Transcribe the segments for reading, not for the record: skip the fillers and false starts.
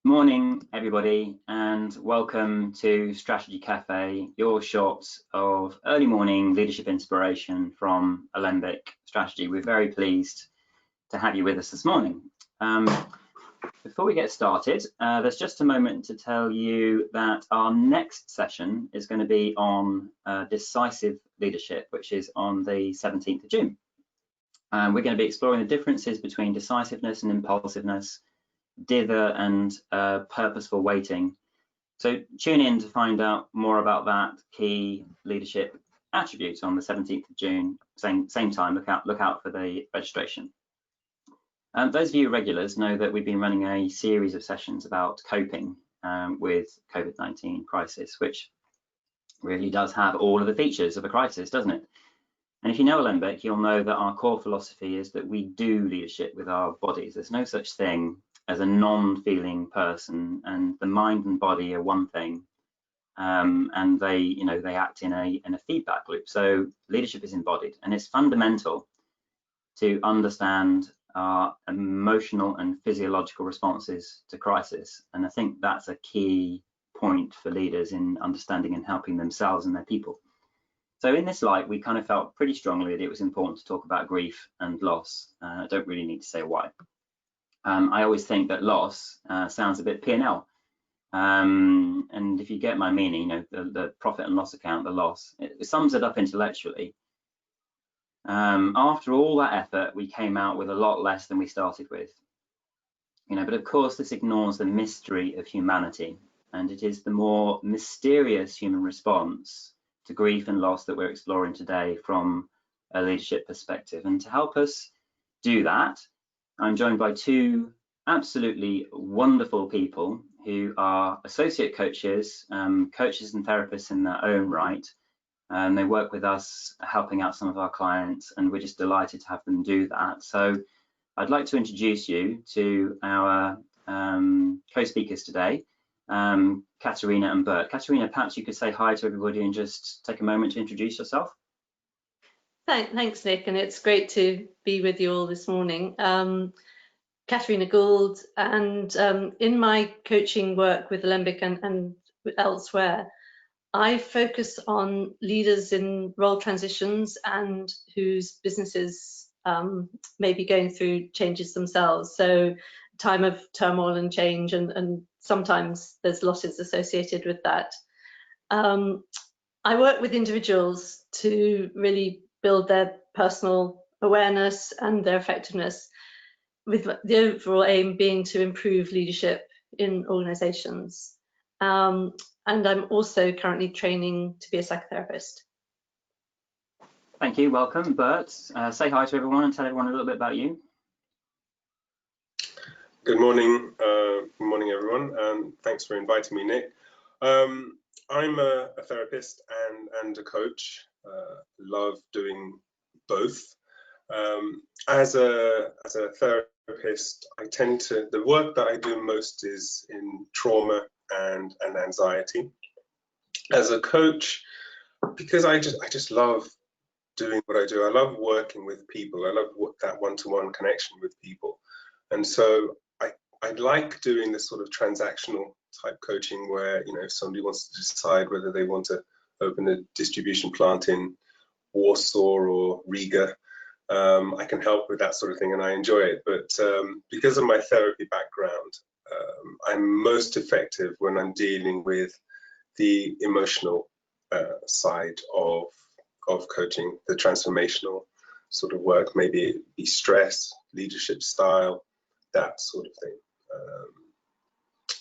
Morning, everybody, and welcome to Strategy Café, your shot of early morning leadership inspiration from Alembic Strategy. We're very pleased to have you with us this morning. Before we get started, there's just a moment to tell you that our next session is going to be on decisive leadership, which is on the 17th of June. We're going to be exploring the differences between decisiveness and impulsiveness, dither and purposeful waiting. So tune in to find out more about that key leadership attribute on the 17th of June. Same time, look out for the registration. Those of you regulars know that we've been running a series of sessions about coping with COVID-19 crisis, which really does have all of the features of a crisis, doesn't it? And if you know Alembic, you'll know that our core philosophy is that we do leadership with our bodies. There's no such thing as a non-feeling person, and the mind and body are one thing, and they act in a feedback loop. So leadership is embodied, and it's fundamental to understand our emotional and physiological responses to crisis. And I think that's a key point for leaders in understanding and helping themselves and their people. So in this light, we kind of felt pretty strongly that it was important to talk about grief and loss. I don't really need to say why. I always think that loss sounds a bit P&L. And if you get my meaning, the profit and loss account, the loss, it sums it up intellectually. After all that effort, we came out with a lot less than we started with. But of course, this ignores the mystery of humanity, and it is the more mysterious human response to grief and loss that we're exploring today from a leadership perspective. And to help us do that, I'm joined by two absolutely wonderful people who are associate coaches, coaches and therapists in their own right. They work with us, helping out some of our clients, and we're just delighted to have them do that. So I'd like to introduce you to our co-speakers today, Katerina and Bert. Katerina, perhaps you could say hi to everybody and just take a moment to introduce yourself. Thanks, Nick, and it's great to be with you all this morning. Katerina Gould, and in my coaching work with Alembic and elsewhere, I focus on leaders in role transitions and whose businesses may be going through changes themselves. So time of turmoil and change, and sometimes there's losses associated with that. I work with individuals to really build their personal awareness and their effectiveness, with the overall aim being to improve leadership in organizations. And I'm also currently training to be a psychotherapist. Thank you, welcome. Bert, say hi to everyone and tell everyone a little bit about you. Good morning, everyone, and thanks for inviting me, Nick. I'm a therapist and a coach. Love doing both. As a therapist, the work that I do most is in trauma and anxiety. As a coach, because I just love doing what I do. I love working with people. I love that one-to-one connection with people, and so I like doing this sort of transactional type coaching where, if somebody wants to decide whether they want to open a distribution plant in Warsaw or Riga, I can help with that sort of thing, and I enjoy it. But because of my therapy background, I'm most effective when I'm dealing with the emotional side of coaching, the transformational sort of work, maybe it be stress, leadership style, that sort of thing.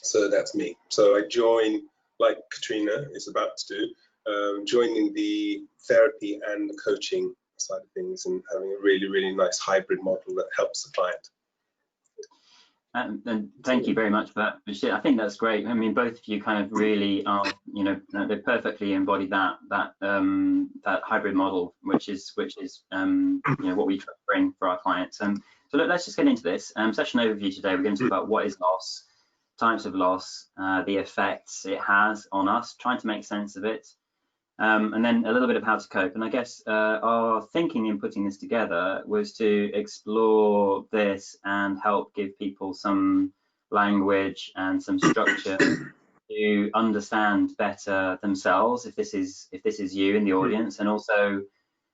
So that's me. So I join, like Katrina is about to do, joining the therapy and the coaching side of things and having a really, really nice hybrid model that helps the client. And thank you very much for that. I think that's great. I mean, both of you kind of really are, they perfectly embody that hybrid model, which is what we try to bring for our clients. So look, let's just get into this session overview today. We're going to talk about what is loss, types of loss, the effects it has on us, trying to make sense of it, and then a little bit of how to cope. And I guess our thinking in putting this together was to explore this and help give people some language and some structure to understand better themselves, if this is you in the audience, and also,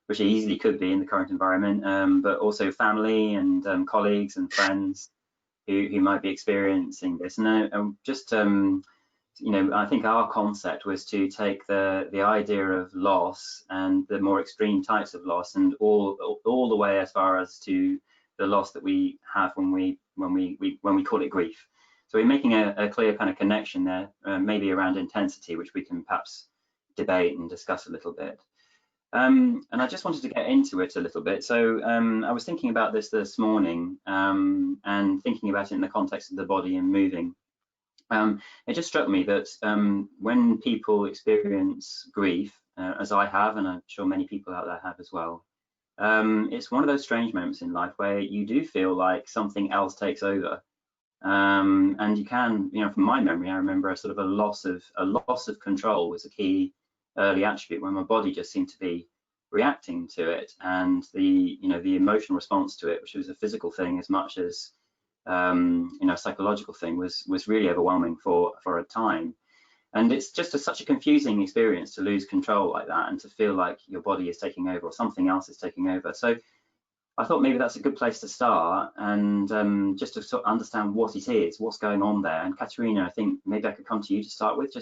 which it easily could be in the current environment, but also family and colleagues and friends who might be experiencing this. And just you know, I think our concept was to take the idea of loss and the more extreme types of loss, and all the way as far as to the loss that we have when we call it grief. So we're making a clear kind of connection there, maybe around intensity, which we can perhaps debate and discuss a little bit. And I just wanted to get into it a little bit. So I was thinking about this morning, and thinking about it in the context of the body and moving. It just struck me that when people experience grief, as I have, and I'm sure many people out there have as well, it's one of those strange moments in life where you do feel like something else takes over. And you can, you know, from my memory, I remember a sort of a loss of control was a key early attribute, when my body just seemed to be reacting to it, and the emotional response to it, which was a physical thing as much as psychological thing, was really overwhelming for a time. And it's just such a confusing experience to lose control like that, and to feel like your body is taking over or something else is taking over. So I thought maybe that's a good place to start, and just to sort of understand what it is, what's going on there. And Katerina, I think maybe I could come to you to start with,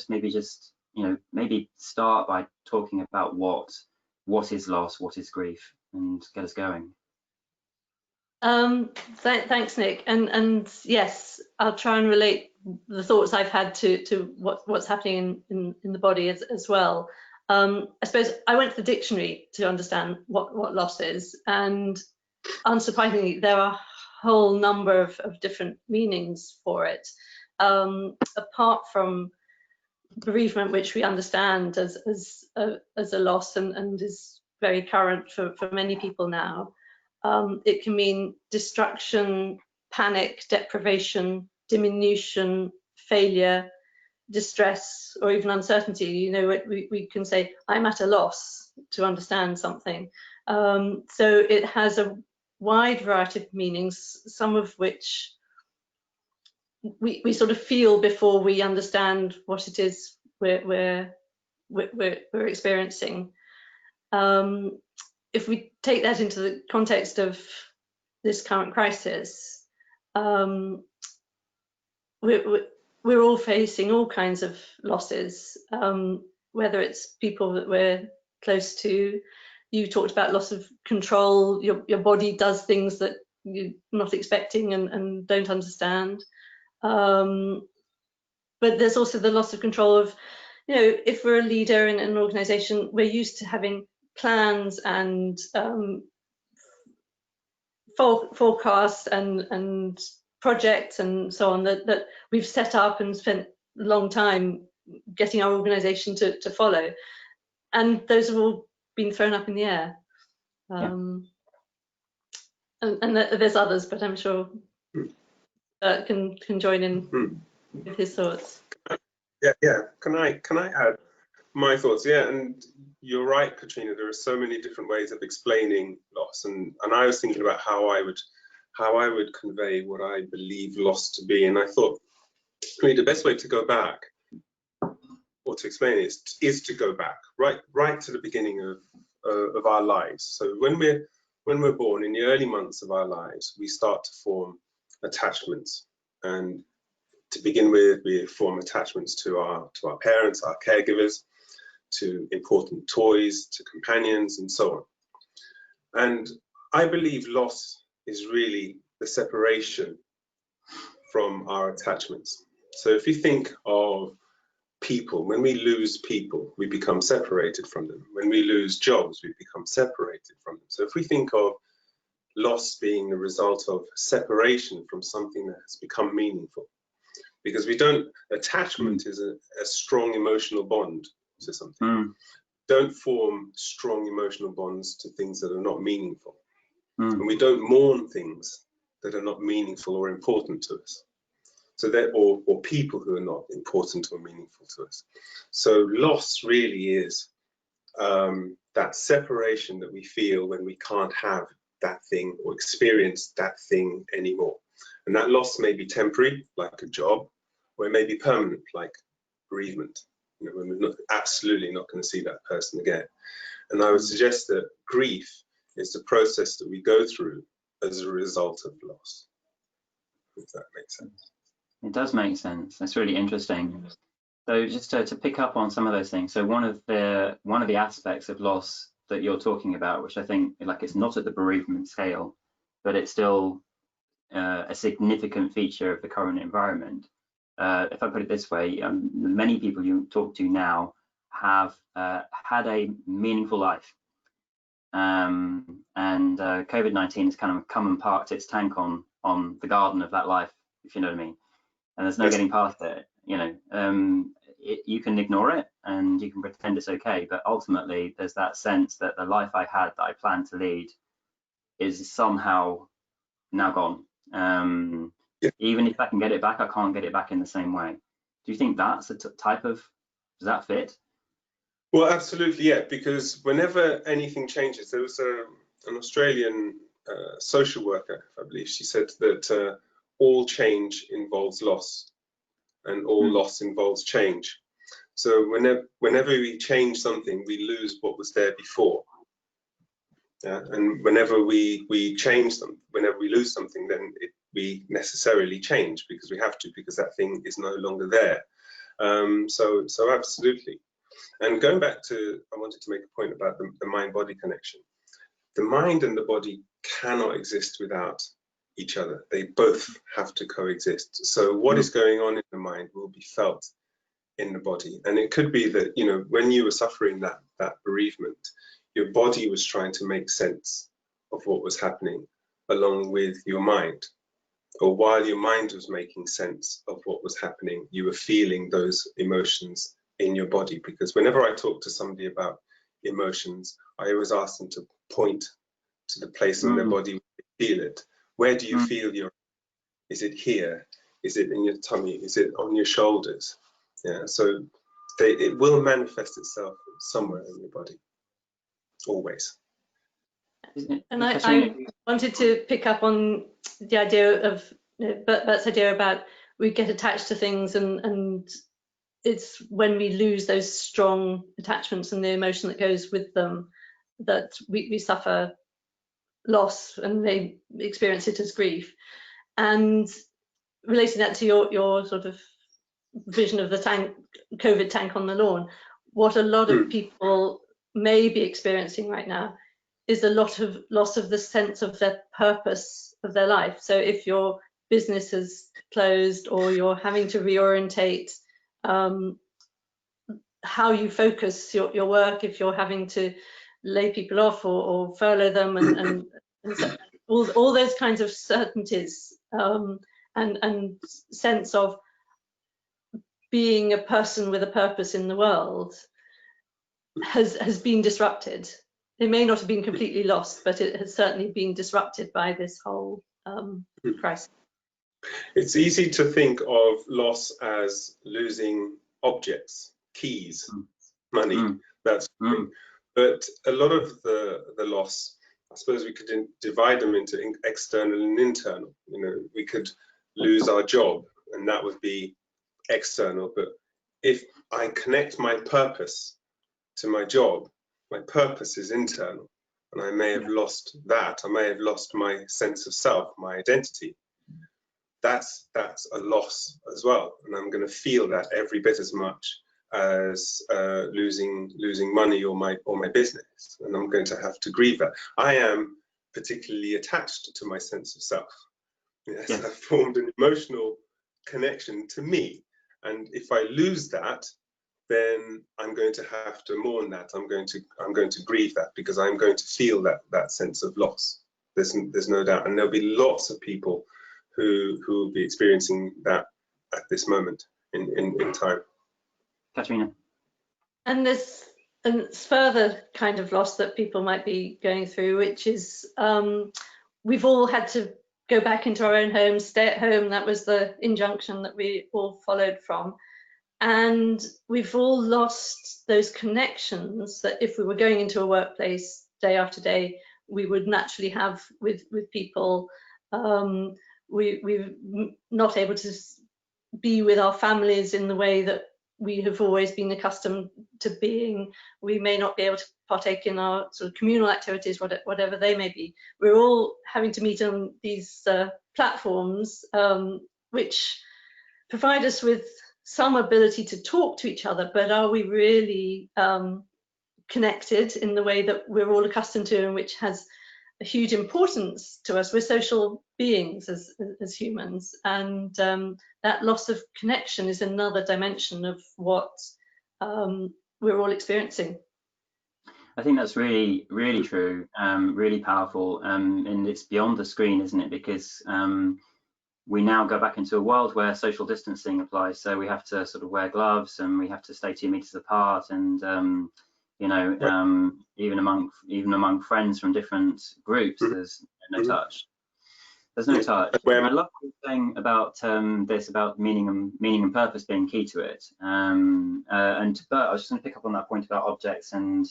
maybe start by talking about what is loss, what is grief, and get us going. Thanks, Nick. And yes, I'll try and relate the thoughts I've had to what's happening in the body as well. I suppose I went to the dictionary to understand what loss is, and unsurprisingly, there are a whole number of different meanings for it. Apart from bereavement, which we understand as a loss and is very current for many people now. It can mean destruction, panic, deprivation, diminution, failure, distress, or even uncertainty. You know, we can say, I'm at a loss to understand something. So it has a wide variety of meanings, some of which we sort of feel before we understand what it is we're experiencing. If we take that into the context of this current crisis, we're all facing all kinds of losses, whether it's people that we're close to. You talked about loss of control. Your body does things that you're not expecting and don't understand. But there's also the loss of control of, you know, if we're a leader in an organization, we're used to having plans and forecasts and projects and so on that we've set up and spent a long time getting our organization to follow. And those have all been thrown up in the air. And there's others, but I'm sure can join in with his thoughts. Yeah. Can I add my thoughts? Yeah, and you're right, Katrina. There are so many different ways of explaining loss, and I was thinking about how I would convey what I believe loss to be, and I thought, the best way to go back or to explain it is to go back right to the beginning of our lives. So when we're born, in the early months of our lives, we start to form attachments, and to begin with, we form attachments to our parents, our caregivers, to important toys, to companions, and so on. And I believe loss is really the separation from our attachments. So if you think of people, when we lose people, we become separated from them. When we lose jobs, we become separated from them. So if we think of loss being the result of separation from something that has become meaningful, because attachment is a strong emotional bond to something. Don't form strong emotional bonds to things that are not meaningful. And we don't mourn things that are not meaningful or important to us. So or people who are not important or meaningful to us. So loss really is that separation that we feel when we can't have that thing or experience that thing anymore. And that loss may be temporary, like a job, or it may be permanent, like bereavement. You know, when we're absolutely not going to see that person again. And I would suggest that grief is the process that we go through as a result of loss, if that makes sense. It does make sense. That's really interesting. So just to pick up on some of those things. So one of the aspects of loss that you're talking about, which I think, like, it's not at the bereavement scale, but it's still a significant feature of the current environment. If I put it this way, many people you talk to now have had a meaningful life, and COVID-19 has kind of come and parked its tank on the garden of that life, if you know what I mean. And there's no getting past it. You know, you can ignore it and you can pretend it's okay, but ultimately there's that sense that the life I had that I planned to lead is somehow now gone. Even if I can get it back, I can't get it back in the same way. Do you think that's a type of, does that fit? Well, absolutely, yeah, because whenever anything changes, there was an Australian social worker, I believe, she said that all change involves loss and all loss involves change. So whenever we change something, we lose what was there before. Yeah? And whenever we change them, whenever we lose something, then we necessarily change because we have to, because that thing is no longer there. So absolutely. And going back to, I wanted to make a point about the mind-body connection. The mind and the body cannot exist without each other. They both have to coexist. So what is going on in the mind will be felt in the body. And it could be that, you know, when you were suffering that bereavement, your body was trying to make sense of what was happening along with your mind. Or while your mind was making sense of what was happening, you were feeling those emotions in your body. Because whenever I talk to somebody about emotions, I always ask them to point to the place in their body where they feel it. Where do you feel your, is it here? Is it in your tummy? Is it on your shoulders? Yeah, so it will manifest itself somewhere in your body, always. And I wanted to pick up on the idea of Bert's idea about we get attached to things, and it's when we lose those strong attachments and the emotion that goes with them that we suffer loss and they experience it as grief. And relating that to your sort of vision of the COVID tank on the lawn, what a lot of people may be experiencing right now is a lot of loss of the sense of their purpose of their life. So if your business is closed or you're having to reorientate how you focus your work, if you're having to lay people off or furlough them, and so all those kinds of certainties and sense of being a person with a purpose in the world has been disrupted. It may not have been completely lost, but it has certainly been disrupted by this whole crisis. It's easy to think of loss as losing objects, keys, money, that's but a lot of the loss, I suppose we could divide them into external and internal. You know, we could lose our job and that would be external, but if I connect my purpose to my job, my purpose is internal, and I may have lost that. I may have lost my sense of self, my identity. That's a loss as well, and I'm going to feel that every bit as much as losing money or my business, and I'm going to have to grieve that. I am particularly attached to my sense of self. Yes, I've formed an emotional connection to me, and if I lose that, then I'm going to have to mourn that. I'm going to grieve that, because I'm going to feel that sense of loss. There's no doubt, and there'll be lots of people who will be experiencing that at this moment in time. Katrina. And there's a further kind of loss that people might be going through, which is we've all had to go back into our own homes, stay at home. That was the injunction that we all followed from. And we've all lost those connections that if we were going into a workplace day after day, we would naturally have with people. we're not able to be with our families in the way that we have always been accustomed to being. We may not be able to partake in our sort of communal activities, whatever they may be. We're all having to meet on these platforms, which provide us with some ability to talk to each other, but are we really connected in the way that we're all accustomed to, and which has a huge importance to us? We're social beings as humans, and that loss of connection is another dimension of what we're all experiencing. I think that's really, really true, really powerful, and it's beyond the screen, isn't it? Because we now go back into a world where social distancing applies, so we have to sort of wear gloves, and we have to stay 2 meters apart, and you know, even among friends from different groups, there's no touch. There's no touch. I love what you're saying about this, about meaning and purpose being key to it. And Bert, I was just going to pick up on that point about objects and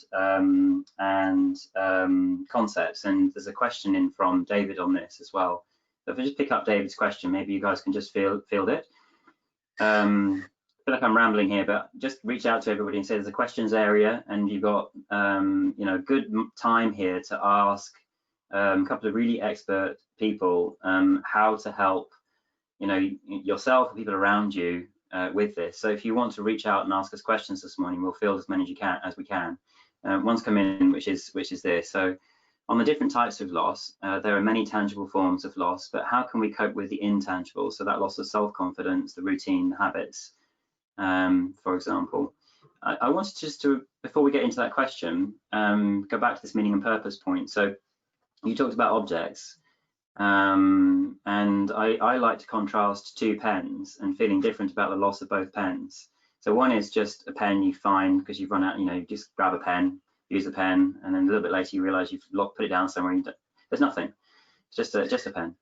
concepts. And there's a question in from David on this as well. So if I just pick up David's question, maybe you guys can just field it. I feel like I'm rambling here, but just reach out to everybody and say there's a questions area, and you've got you know, good time here to ask a couple of really expert people how to help, you know, yourself and people around you with this. So if you want to reach out and ask us questions this morning, we'll field as many as we can. One's come in, which is this. So on the different types of loss, there are many tangible forms of loss, but how can we cope with the intangible? So that loss of self-confidence, the routine, the habits, for example. I wanted just to, before we get into that question, go back to this meaning and purpose point. So you talked about objects, and I like to contrast 2 pens and feeling different about the loss of both pens. So one is just a pen you find because you've run out, you know, you just grab a pen, use the pen, and then a little bit later you realize you've put it down somewhere and there's nothing. It's just a pen.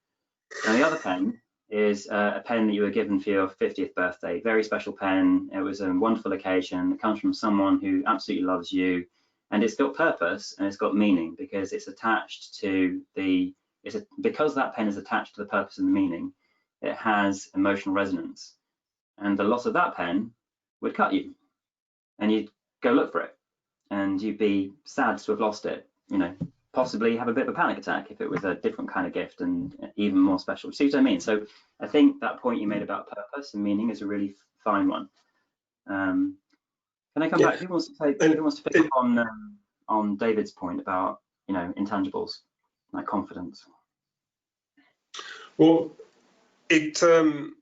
And the other pen is a pen that you were given for your 50th birthday, very special pen. It was a wonderful occasion. It comes from someone who absolutely loves you, and it's got purpose and it's got meaning because it's attached to the, because that pen is attached to the purpose and the meaning, it has emotional resonance. And the loss of that pen would cut you, and you'd go look for it, and you'd be sad to have lost it, you know, possibly have a bit of a panic attack if it was a different kind of gift and even more special. See what I mean? So I think that point you made about purpose and meaning is a really fine one. Can I come back? Who wants to pick up on David's point about, you know, intangibles, like confidence? Well,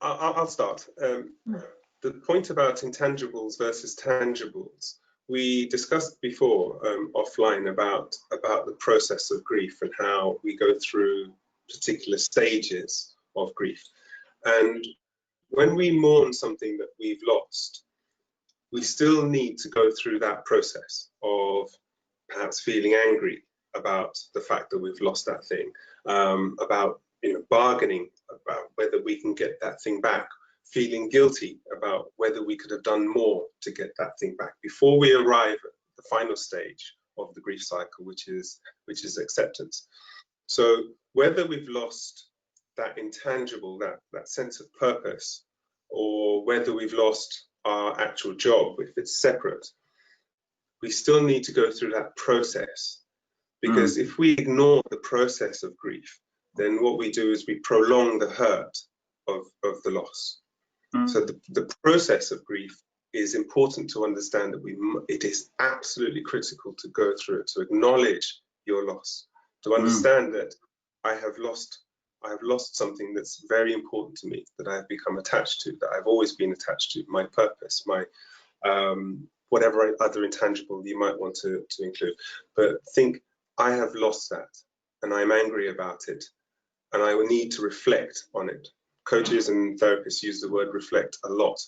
I'll start. The point about intangibles versus tangibles, we discussed before offline about the process of grief and how we go through particular stages of grief. And when we mourn something that we've lost, we still need to go through that process of perhaps feeling angry about the fact that we've lost that thing, about, you know, bargaining about whether we can get that thing back, feeling guilty about whether we could have done more to get that thing back before we arrive at the final stage of the grief cycle, which is acceptance. So whether we've lost that intangible, that sense of purpose, or whether we've lost our actual job, if it's separate, we still need to go through that process. Because if we ignore the process of grief, then what we do is we prolong the hurt of the loss. So the process of grief is important to understand, that it is absolutely critical to go through it, to acknowledge your loss, to understand that I have lost something that's very important to me, that I've become attached to, that I've always been attached to, my purpose, my whatever other intangible you might want to include. But think, I have lost that and I'm angry about it, and I will need to reflect on it. Coaches and therapists use the word reflect a lot,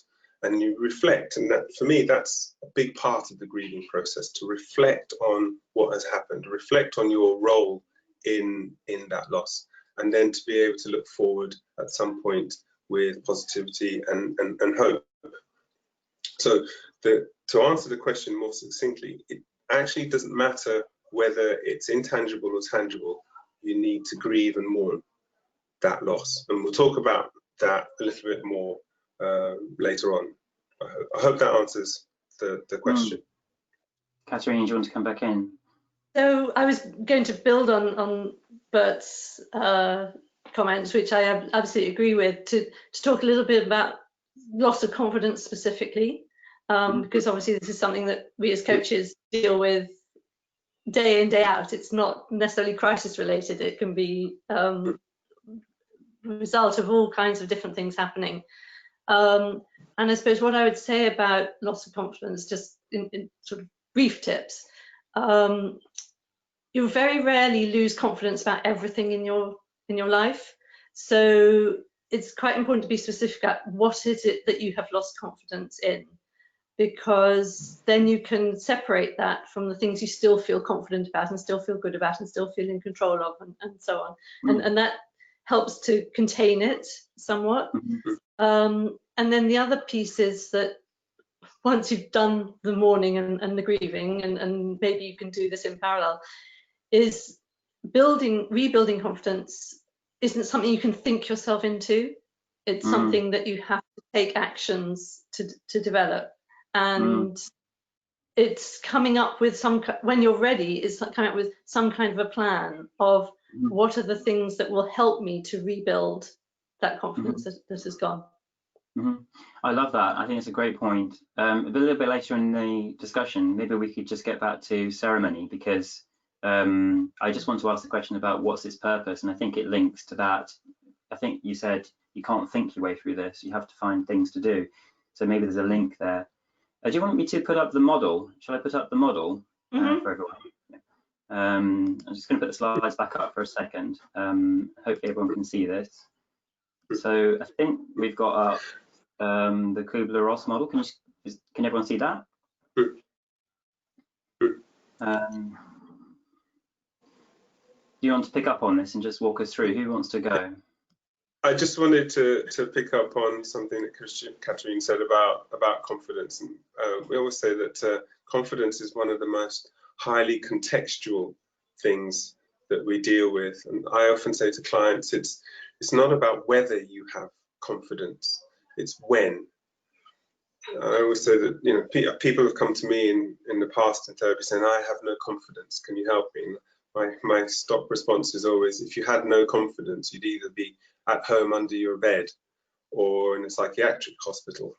and you reflect, and that, for me, that's a big part of the grieving process, to reflect on what has happened, reflect on your role in that loss, and then to be able to look forward at some point with positivity and hope. So to answer the question more succinctly, it actually doesn't matter whether it's intangible or tangible. You need to grieve and mourn. that loss. And we'll talk about that a little bit more later on. I hope that answers the question. Catherine, do you want to come back in? So I was going to build on Bert's comments, which I absolutely agree with, to talk a little bit about loss of confidence specifically, because obviously this is something that we as coaches deal with day in, day out. It's not necessarily crisis related. It can be the result of all kinds of different things happening. And I suppose what I would say about loss of confidence, just in sort of brief tips, you very rarely lose confidence about everything in your life. So it's quite important to be specific about what is it that you have lost confidence in, because then you can separate that from the things you still feel confident about and still feel good about and still feel in control of, and so on. And that helps to contain it somewhat. And then the other piece is that once you've done the mourning and the grieving, and maybe you can do this in parallel, is rebuilding confidence isn't something you can think yourself into. It's something that you have to take actions to develop. And it's coming up with when you're ready, it's coming up with some kind of a plan of what are the things that will help me to rebuild that confidence that has gone. I love that. I think it's a great point. A little bit later in the discussion, maybe we could just get back to ceremony, because I just want to ask the question about what's its purpose, and I think it links to that. I think you said you can't think your way through this, you have to find things to do. So maybe there's a link there. Do you want me to put up the model? Shall I put up the model for everyone? I'm just going to put the slides back up for a second. Hopefully everyone can see this. So I think we've got up the Kubler-Ross model. Can everyone see that? Do you want to pick up on this and just walk us through? Who wants to go? I just wanted to pick up on something that Catherine said about confidence. And we always say that confidence is one of the most highly contextual things that we deal with. And I often say to clients, it's not about whether you have confidence, it's when. I always say that people have come to me in the past in therapy saying, I have no confidence, can you help me? My stock response is always, if you had no confidence, you'd either be at home under your bed or in a psychiatric hospital.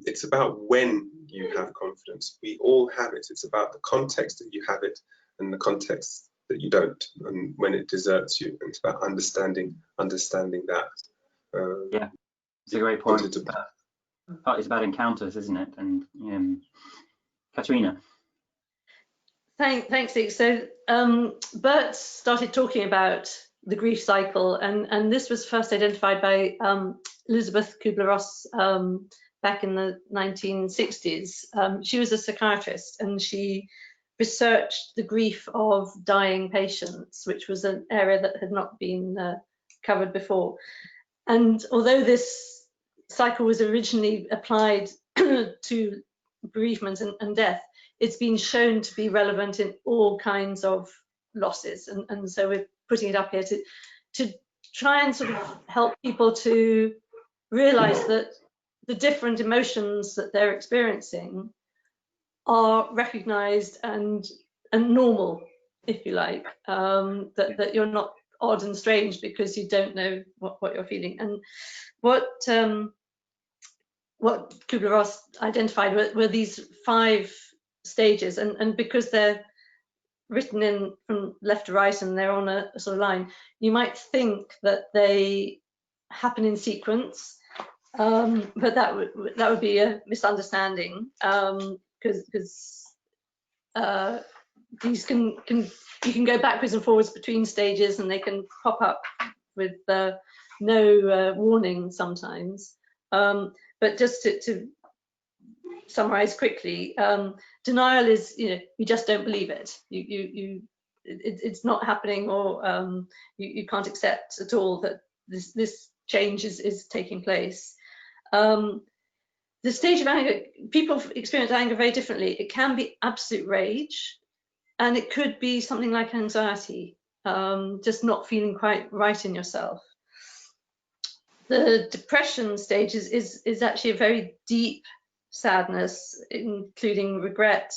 It's about when you have confidence. We all have it. It's about the context that you have it and the context that you don't, and when it deserts you. And it's about understanding that. Yeah, it's a great point. It's about encounters, isn't it? And Katerina. Thanks, Nick. So Bert started talking about the grief cycle, and this was first identified by Elizabeth Kubler-Ross back in the 1960s. She was a psychiatrist, and she researched the grief of dying patients, which was an area that had not been covered before. And although this cycle was originally applied to bereavement and death, it's been shown to be relevant in all kinds of losses. And so we're putting it up here to try and sort of help people to realize that the different emotions that they're experiencing are recognized and normal, if you like, that you're not odd and strange because you don't know what you're feeling. And what Kubler-Ross identified were these 5 stages, and because they're written in from left to right and they're on a sort of line, you might think that they happen in sequence, but that would be a misunderstanding, because these you can go backwards and forwards between stages, and they can pop up with no warning sometimes. But just to summarize quickly, denial is, you just don't believe it. It's not happening, or you can't accept at all that this change is taking place. The stage of anger, people experience anger very differently. It can be absolute rage, and it could be something like anxiety. just not feeling quite right in yourself. The depression stage is actually a very deep sadness, including regret,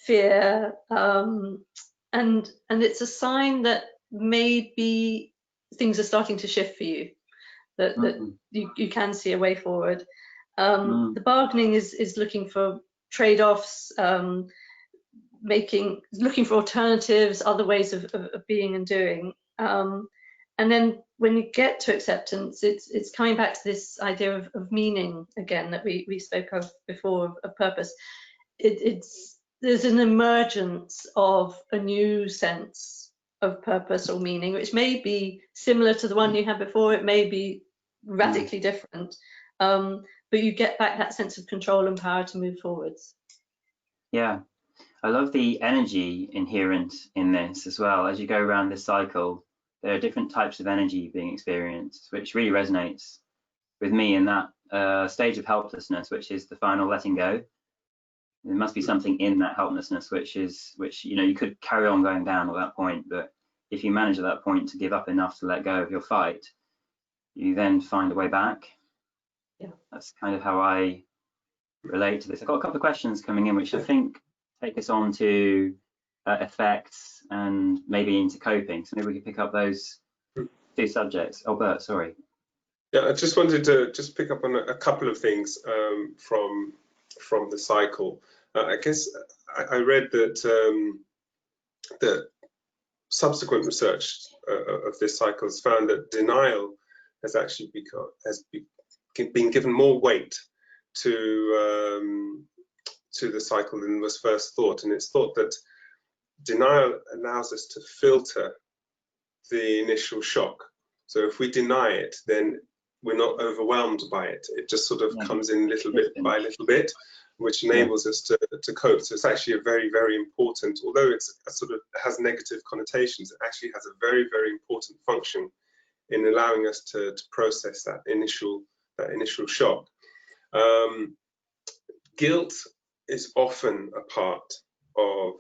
fear, and it's a sign that maybe things are starting to shift for you, that you can see a way forward. The bargaining is looking for trade-offs, looking for alternatives, other ways of being and doing. And then when you get to acceptance, it's coming back to this idea of meaning again that we spoke of before, of purpose. There's an emergence of a new sense of purpose or meaning, which may be similar to the one you had before. It may be radically different, but you get back that sense of control and power to move forwards. Yeah, I love the energy inherent in this as well. As you go around this cycle, there are different types of energy being experienced, which really resonates with me in that stage of helplessness, which is the final letting go. There must be something in that helplessness, which you could carry on going down at that point, but if you manage at that point to give up enough to let go of your fight, you then find a way back. Yeah, that's kind of how I relate to this. I've got a couple of questions coming in, which I think take us on to effects and maybe into coping. So maybe we could pick up those two subjects. Oh, Bert, sorry. Yeah, I just wanted to just pick up on a couple of things from the cycle. I guess I read that that subsequent research of this cycle has found that denial has actually been given more weight to the cycle than was first thought, and it's thought that denial allows us to filter the initial shock. So if we deny it, then we're not overwhelmed by it. It just sort of comes in little bit by little bit, which enables us to cope. So it's actually a very, very important, although it's has negative connotations, it actually has a very, very important function in allowing us to process that initial shock. Guilt is often a part of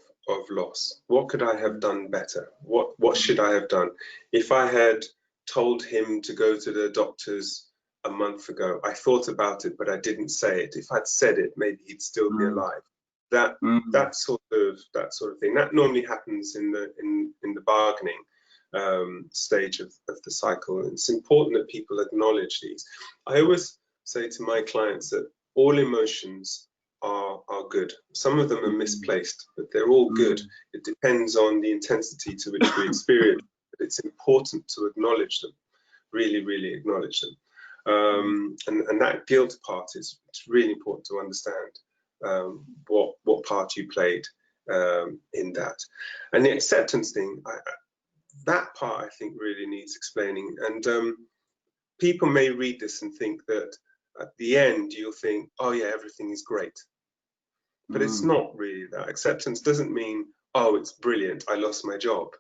loss. What could I have done better? What should I have done? If I had told him to go to the doctors a month ago, I thought about it, but I didn't say it. If I'd said it, maybe he'd still be alive. That sort of thing. That normally happens in the bargaining stage of the cycle. And it's important that people acknowledge these. I always say to my clients that all emotions are good. Some of them are misplaced, but they're all good. It depends on the intensity to which we experience. But it's important to acknowledge them, really, really acknowledge them. And that guilt part it's really important to understand what part you played in that. And the acceptance thing, that part I think really needs explaining. And people may read this and think that at the end you'll think, oh yeah, everything is great. But it's not really that. Acceptance doesn't mean, oh, it's brilliant, I lost my job.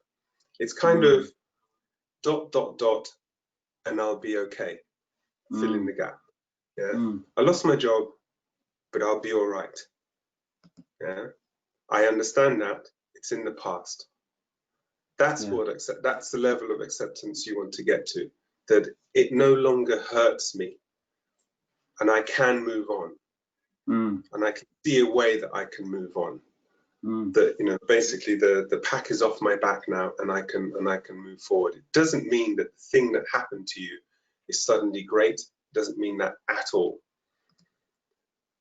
It's kind of ... and I'll be okay. Fill in the gap. Yeah. I lost my job, but I'll be all right. Yeah. I understand that it's in the past. That's that's the level of acceptance you want to get to, that it no longer hurts me and I can move on. And I can see a way that I can move on. That basically the pack is off my back now and I can move forward. It doesn't mean that the thing that happened to you is suddenly great. It doesn't mean that at all.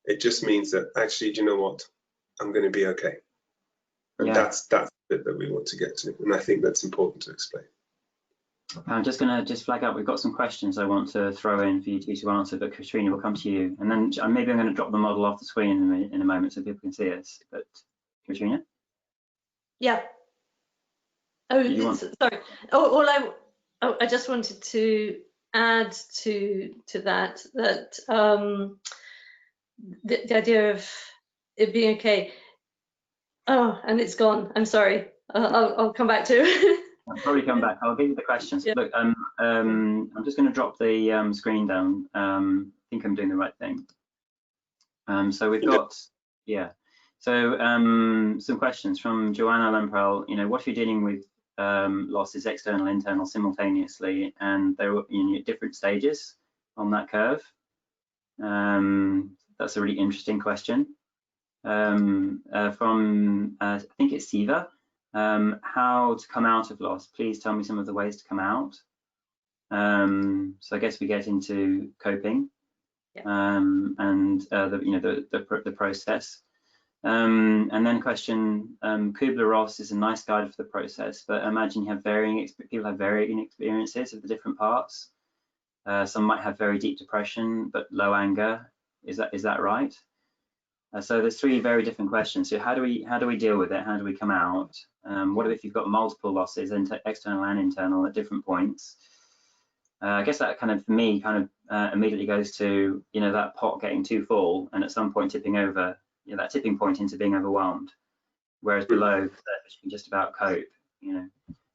It just means that actually, do you know what? I'm going to be okay. And that's the bit that we want to get to. And I think that's important to explain. I'm just going to flag up, we've got some questions I want to throw in for you two to answer, but Katrina will come to you. And then maybe I'm going to drop the model off the screen in a moment so people can see us. But Katrina? Yeah. Oh, sorry. I just wanted to add to that the idea of it being okay. Oh, and it's gone. I'm sorry. I'll come back to it. I'll probably come back. I'll give you the questions. Yeah. Look, I'm just going to drop the screen down. I think I'm doing the right thing. So we've got, So some questions from Joanna Lemprel. What if you're dealing with losses, external, internal, simultaneously, and they were at different stages on that curve. That's a really interesting question. From I think it's Siva. How to come out of loss? Please tell me some of the ways to come out. So I guess we get into coping, and the process. And then question, Kubler-Ross is a nice guide for the process, but imagine you have people have varying experiences of the different parts. Some might have very deep depression, but low anger. Is that right? So there's three very different questions. So how do we deal with it? How do we come out? What if you've got multiple losses, external and internal, at different points? I guess that kind of, for me, immediately goes to that pot getting too full and at some point tipping over. That tipping point into being overwhelmed, whereas below the surface you can just about cope.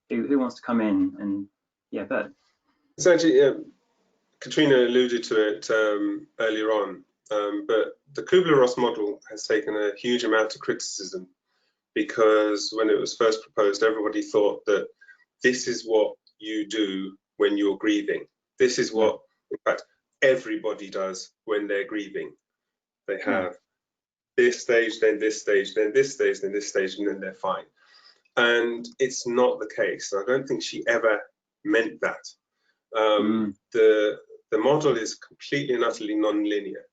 Who wants to come in? And Bert. So actually, Katrina alluded to it earlier on, but the Kubler-Ross model has taken a huge amount of criticism, because when it was first proposed, everybody thought that this is what you do when you're grieving. This is what, in fact, everybody does when they're grieving. They have this stage, then this stage, then this stage, then this stage, and then they're fine. And it's not the case. I don't think she ever meant that. The model is completely and utterly non-linear.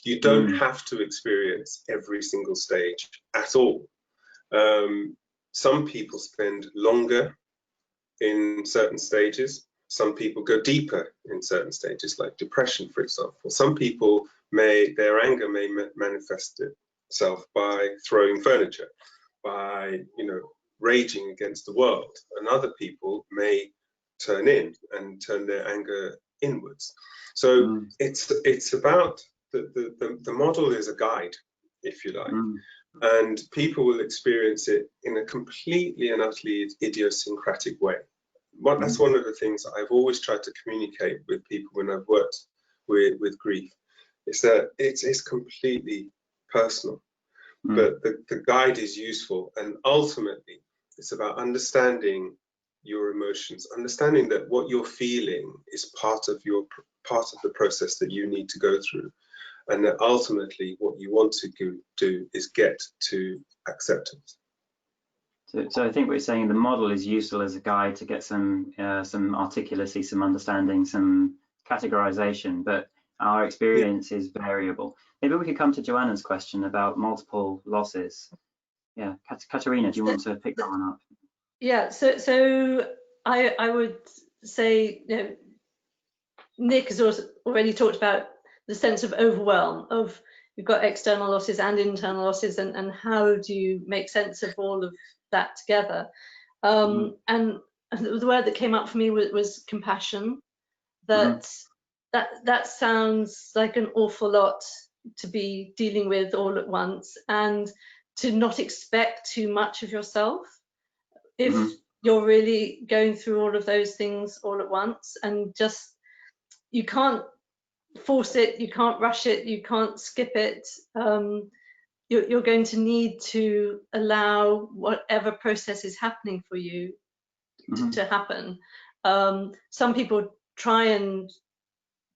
You don't have to experience every single stage at all. Some people spend longer in certain stages. Some people go deeper in certain stages, like depression, for example. Some people their anger may manifest itself by throwing furniture, by raging against the world, and other people may turn in and turn their anger inwards. So it's about the model is a guide, if you like, and people will experience it in a completely and utterly idiosyncratic way. That's one of the things that I've always tried to communicate with people when I've worked with grief, is that it's completely personal, but the guide is useful, and ultimately it's about understanding your emotions, understanding that what you're feeling is part of the process that you need to go through, and that ultimately what you want to do is get to acceptance. So I think what you're saying, the model is useful as a guide to get some articulacy, some understanding, some categorization, but our experience is variable. Maybe we could come to Joanna's question about multiple losses. Yeah, Katerina, do you want to pick that one up? Yeah, so I would say, Nick has also already talked about the sense of overwhelm, of you've got external losses and internal losses, and how do you make sense of all of that together? And the word that came up for me was compassion. That sounds like an awful lot to be dealing with all at once, and to not expect too much of yourself if you're really going through all of those things all at once, and just, you can't force it, you can't rush it, you can't skip it. You're going to need to allow whatever process is happening for you to happen. Some people try and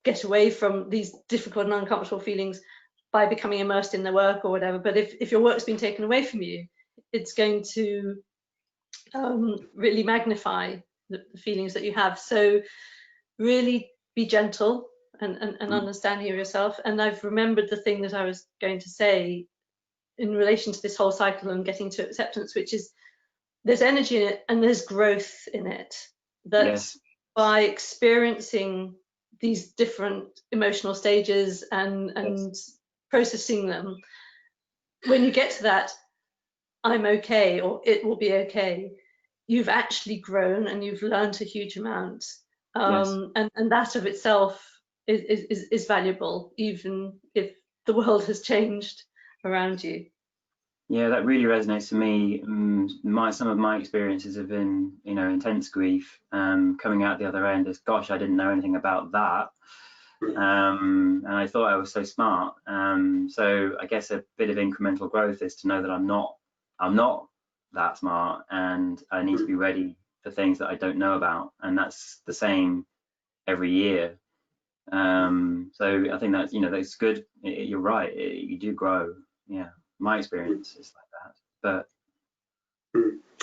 get away from these difficult and uncomfortable feelings by becoming immersed in their work or whatever, but if your work's been taken away from you, it's going to really magnify the feelings that you have. So really be gentle and understanding of yourself. And I've remembered the thing that I was going to say in relation to this whole cycle and getting to acceptance, which is there's energy in it and there's growth in it. That by experiencing these different emotional stages and processing them, when you get to that I'm okay, or it will be okay, you've actually grown and you've learned a huge amount. And that of itself is valuable, even if the world has changed around you. Yeah, that really resonates to me. Some of my experiences have been, intense grief. Coming out the other end is, gosh, I didn't know anything about that, and I thought I was so smart. So I guess a bit of incremental growth is to know that I'm not that smart, and I need to be ready for things that I don't know about, and that's the same every year. So I think that's, that's good. You're right, you do grow. Yeah, my experience is like that. But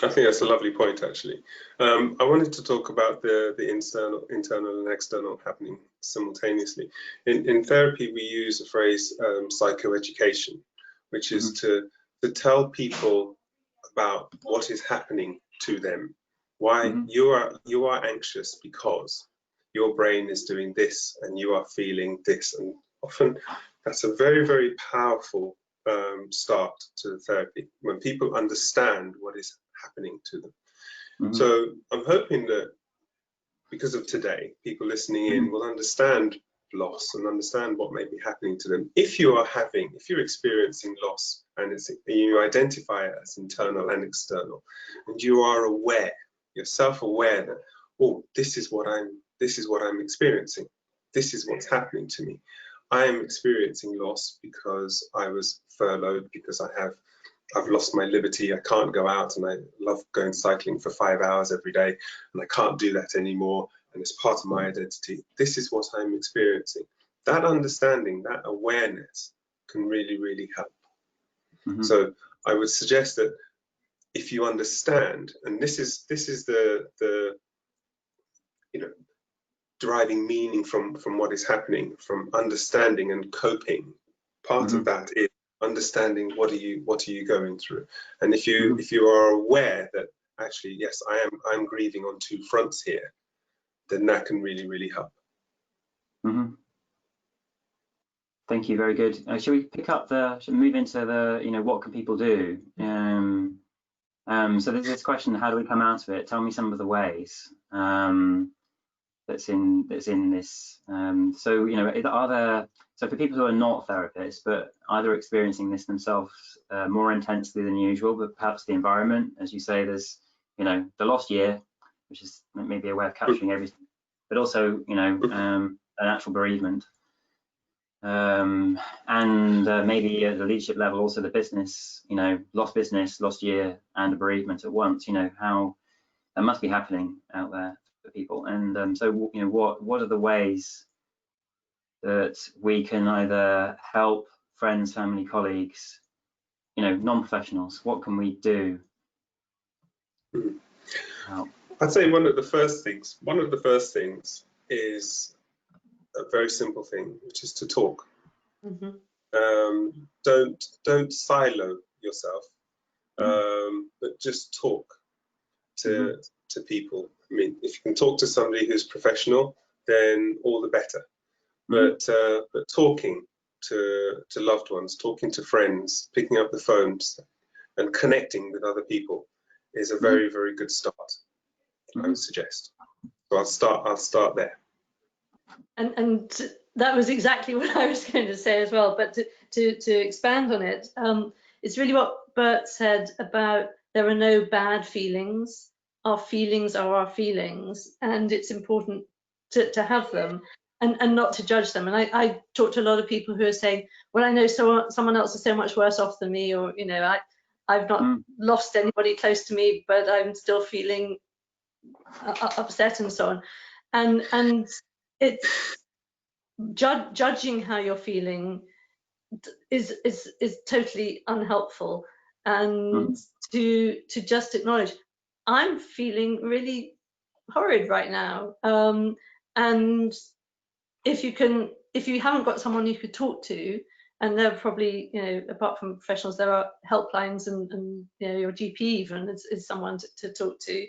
I think that's a lovely point, actually. I wanted to talk about the internal and external happening simultaneously. In therapy, we use the phrase psychoeducation, which is to tell people about what is happening to them. Why you are anxious because your brain is doing this and you are feeling this, and often that's a very, very powerful start to the therapy when people understand what is happening to them. So I'm hoping that because of today, people listening in will understand loss and understand what may be happening to them. If you're experiencing loss and you identify it as internal and external, and you are aware, you're self-aware that, oh, this is what I'm experiencing. This is what's happening to me. I am experiencing loss because I was furloughed, because I've lost my liberty. I can't go out, and I love going cycling for 5 hours every day, and I can't do that anymore, and it's part of my identity. This is what I'm experiencing. That understanding, that awareness can really, really help. So I would suggest that if you understand, and this is the deriving meaning from what is happening, from understanding and coping. Part of that is understanding what are you going through, and if you are aware that actually, yes, I'm grieving on two fronts here, then that can really, really help. Thank you, very good. Should we move into the what can people do? So there's this question: how do we come out of it? Tell me some of the ways. That's in this. So for people who are not therapists but either experiencing this themselves more intensely than usual, but perhaps the environment, as you say, there's the lost year, which is maybe a way of capturing everything, but also a natural bereavement, and maybe at the leadership level also the business, lost year and a bereavement at once. How that must be happening out there for people. And so what are the ways that we can either help friends, family, colleagues, non-professionals? What can we do? I'd say one of the first things is a very simple thing, which is to talk. Don't silo yourself, but just talk to people. I mean, if you can talk to somebody who's professional, then all the better. But talking to loved ones, talking to friends, picking up the phones, and connecting with other people is a very, very good start. I would suggest. So I'll start there. And that was exactly what I was going to say as well. But to expand on it, it's really what Bert said about there are no bad feelings. Our feelings are our feelings, and it's important to have them and not to judge them. And I talk to a lot of people who are saying, well, I know someone else is so much worse off than me, or I've not lost anybody close to me, but I'm still feeling upset and so on. And it's judging how you're feeling is totally unhelpful, and to just acknowledge, I'm feeling really horrid right now, and if you haven't got someone you could talk to, and there are probably, apart from professionals, there are helplines, and your GP even is someone to talk to.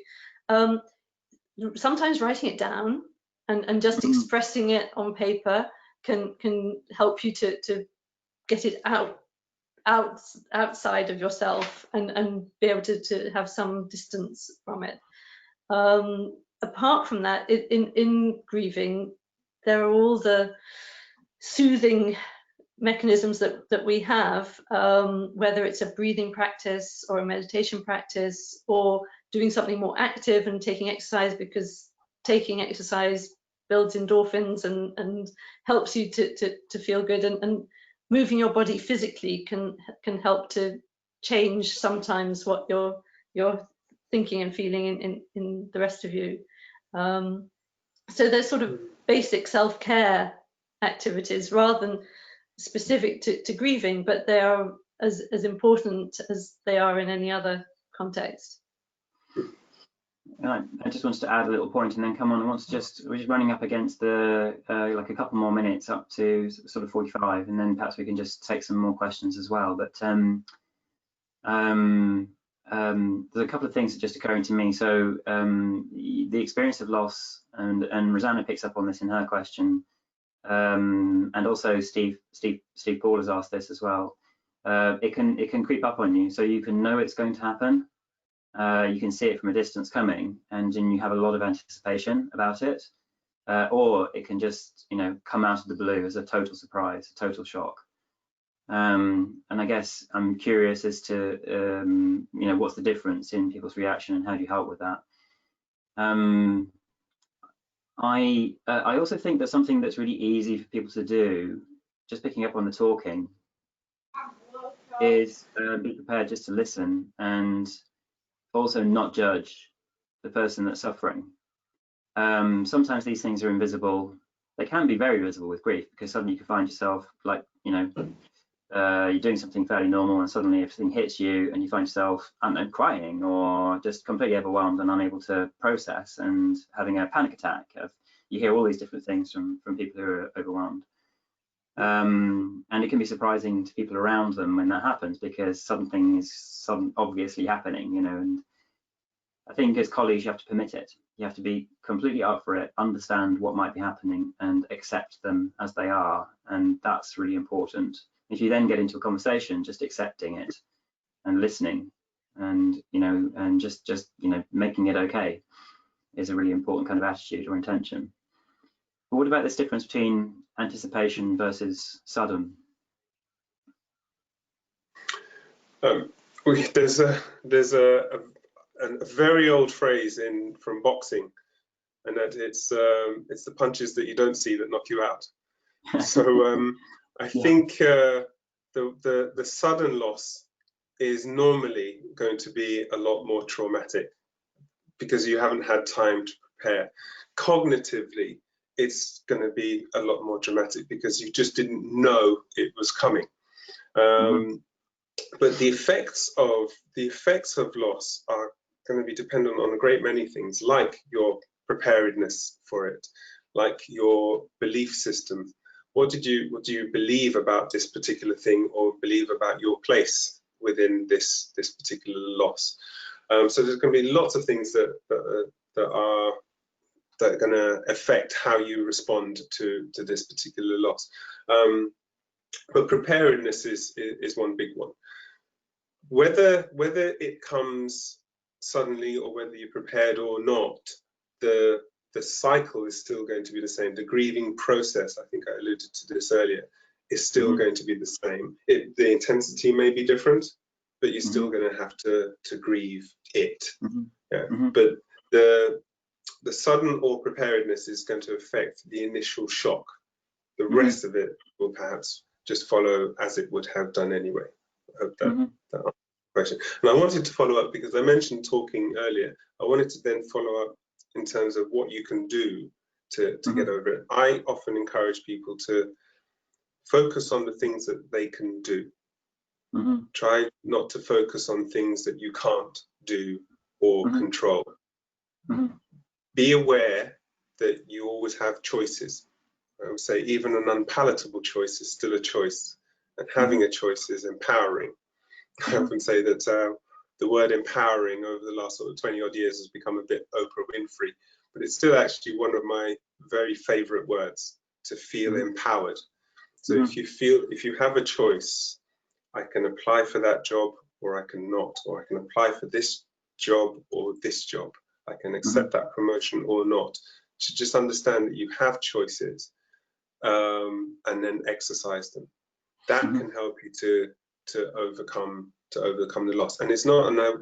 Sometimes writing it down and just expressing it on paper can help you to get it outside of yourself and be able to have some distance from it. Apart from that, in grieving, there are all the soothing mechanisms that we have, whether it's a breathing practice or a meditation practice, or doing something more active and taking exercise, because taking exercise builds endorphins and helps you to feel good, and moving your body physically can help to change sometimes what you're thinking and feeling in the rest of you. So there's sort of basic self-care activities rather than specific to grieving, but they are as important as they are in any other context. I just wanted to add a little point and then come on. We're just running up against the like a couple more minutes, up to sort of 45, and then perhaps we can just take some more questions as well. But there's a couple of things that just occurring to me. So the experience of loss, and Rosanna picks up on this in her question, and also Steve Paul has asked this as well. It can creep up on you, so you can know it's going to happen. You can see it from a distance coming, and then you have a lot of anticipation about it, or it can just, you know, come out of the blue as a total surprise, a total shock. And I guess I'm curious as to, you know, what's the difference in people's reaction and how do you help with that? I also think that something that's really easy for people to do, just picking up on the talking, is be prepared just to listen and also not judge the person that's suffering. Sometimes these things are invisible. They can be very visible with grief, because suddenly you can find yourself, like, you know, you're doing something fairly normal and suddenly everything hits you and you find yourself crying or just completely overwhelmed and unable to process and having a panic attack. You hear all these different things from people who are overwhelmed. And it can be surprising to people around them when that happens, because something is obviously happening, you know. And I think as colleagues, you have to permit it. You have to be completely up for it, understand what might be happening, and accept them as they are. And that's really important. If you then get into a conversation, just accepting it and listening, and, you know, and just you know, making it okay, is a really important kind of attitude or intention. But what about this difference between anticipation versus sudden? There's a very old phrase from boxing, and that it's the punches that you don't see that knock you out. So I think the sudden loss is normally going to be a lot more traumatic because you haven't had time to prepare. Cognitively, it's going to be a lot more dramatic because you just didn't know it was coming. But the effects of loss are going to be dependent on a great many things, like your preparedness for it, like your belief system. What do you believe about this particular thing, or believe about your place within this particular loss? So there's going to be lots of things that are going to affect how you respond to this particular loss. But preparedness is one big one. Whether it comes suddenly or whether you're prepared or not, the cycle is still going to be the same. The grieving process, I think I alluded to this earlier, is still going to be the same. The intensity may be different, but you're still going to have to grieve it. But the sudden or preparedness is going to affect the initial shock. The rest of it will perhaps just follow as it would have done anyway. I hope that answers the question. And I wanted to follow up because I mentioned talking earlier. I wanted to then follow up in terms of what you can do to get over it. I often encourage people to focus on the things that they can do. Try not to focus on things that you can't do or control. Be aware that you always have choices. I would say even an unpalatable choice is still a choice, and having a choice is empowering. I often say that the word empowering over the last sort of 20 odd years has become a bit Oprah Winfrey, but it's still actually one of my very favorite words, to feel empowered. So if you have a choice, I can apply for that job or I can not, or I can apply for this job or this job. I can accept that promotion or not. To just understand that you have choices and then exercise them. That can help you to overcome the loss. And it's not, and I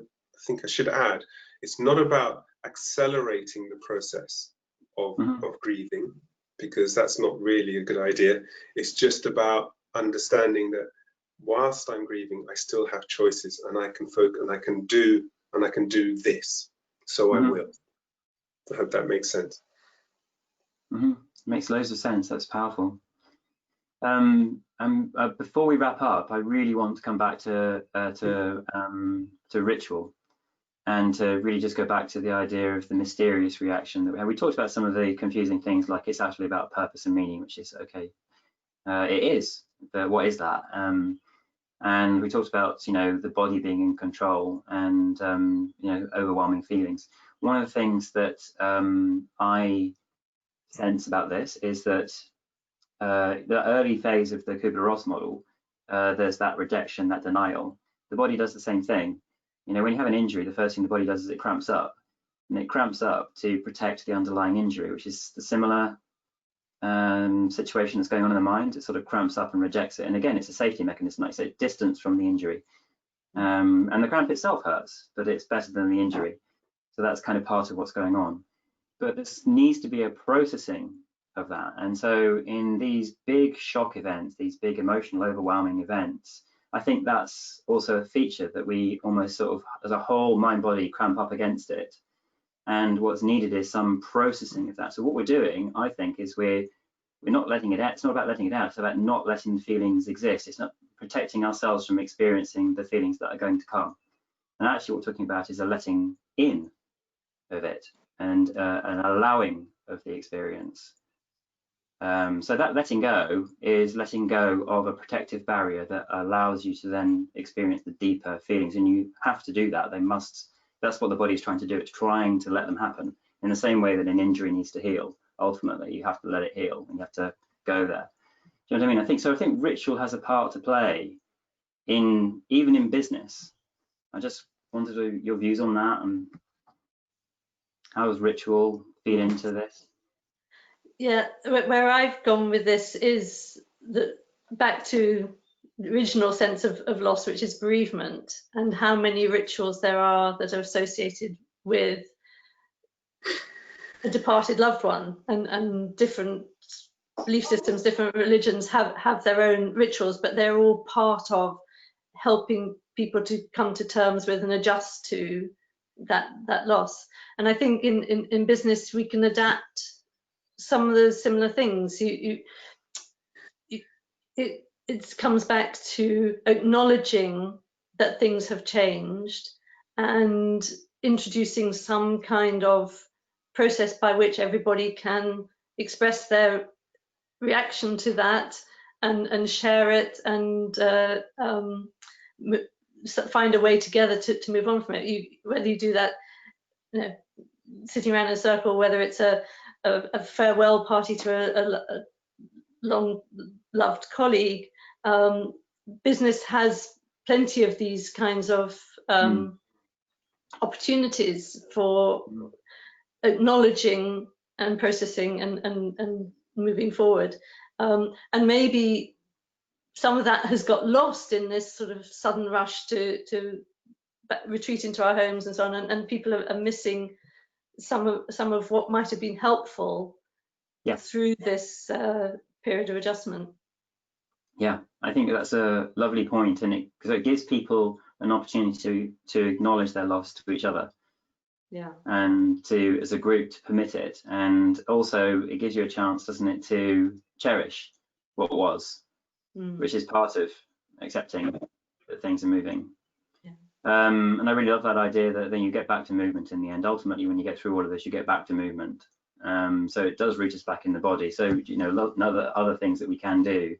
think I should add, it's not about accelerating the process of grieving, because that's not really a good idea. It's just about understanding that whilst I'm grieving, I still have choices, and I can focus, and I can do and I can do this, so I will. I hope that makes sense. Makes loads of sense. That's powerful. Before we wrap up, I really want to come back to ritual, and to really just go back to the idea of the mysterious reaction that we had. We talked about some of the confusing things, like it's actually about purpose and meaning, which is okay. It is, but what is that? And we talked about, you know, the body being in control, and you know, overwhelming feelings. One of the things that I sense about this is that the early phase of the Kubler-Ross model, there's that rejection, that denial. The body does the same thing. You know, when you have an injury, the first thing the body does is it cramps up, and it cramps up to protect the underlying injury, which is the similar situation that's going on in the mind. It sort of cramps up and rejects it. And again, it's a safety mechanism, like I say, distance from the injury. And the cramp itself hurts, but it's better than the injury. So that's kind of part of what's going on. But there needs to be a processing of that. And so in these big shock events, these big emotional overwhelming events, I think that's also a feature that we almost sort of, as a whole mind body, cramp up against it. And what's needed is some processing of that. So what we're doing, I think, is we're not letting it out. It's not about letting it out. It's about not letting the feelings exist. It's not protecting ourselves from experiencing the feelings that are going to come. And actually what we're talking about is a letting in of it, and an allowing of the experience. So that letting go is letting go of a protective barrier that allows you to then experience the deeper feelings, and you have to do that. That's what the body is trying to do. It's trying to let them happen in the same way that an injury needs to heal. Ultimately, you have to let it heal, and you have to go there. Do you know what I mean? I think ritual has a part to play even in business. I just wanted your views on that, and how does ritual feed into this? Yeah, where I've gone with this is back to the original sense of loss, which is bereavement, and how many rituals there are that are associated with a departed loved one, and different belief systems, different religions have their own rituals, but they're all part of helping people to come to terms with and adjust to that loss. And I think in business we can adapt some of the similar things. It comes back to acknowledging that things have changed and introducing some kind of process by which everybody can express their reaction to that and share it, and find a way together to move on from it. Whether you do that, you know, sitting around in a circle, whether it's a farewell party to a long loved colleague, business has plenty of these kinds of opportunities for acknowledging and processing and moving forward. And maybe some of that has got lost in this sort of sudden rush to retreat into our homes and so on, and people are missing some of what might have been helpful through this period of adjustment. Yeah, I think that's a lovely point, and because it gives people an opportunity to acknowledge their loss to each other. Yeah. And to, as a group, to permit it. And also it gives you a chance, doesn't it, to cherish what was, which is part of accepting that things are moving. Yeah. And I really love that idea that then you get back to movement in the end. Ultimately, when you get through all of this, you get back to movement. So it does root us back in the body. So, you know, other things that we can do,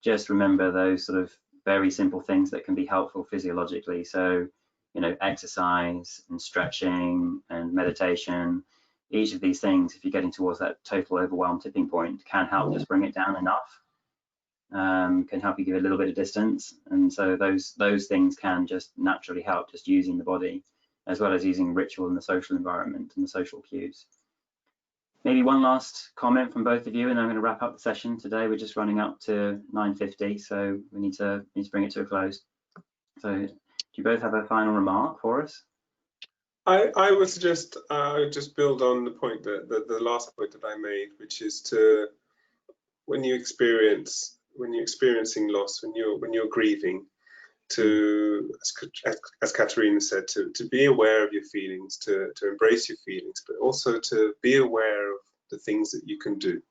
just remember those sort of very simple things that can be helpful physiologically. So, you know, exercise and stretching and meditation, each of these things, if you're getting towards that total overwhelm tipping point, can help just bring it down enough, can help you give it a little bit of distance. And so those things can just naturally help, just using the body, as well as using ritual in the social environment and the social cues. Maybe one last comment from both of you, and I'm going to wrap up the session today. We're just running up to 9:50, so we need to bring it to a close. So do you both have a final remark for us? I would suggest just build on the point that the last point that I made, which is to when you're experiencing loss, when you're grieving, to, as Katerina said, to be aware of your feelings, to embrace your feelings, but also to be aware of the things that you can do.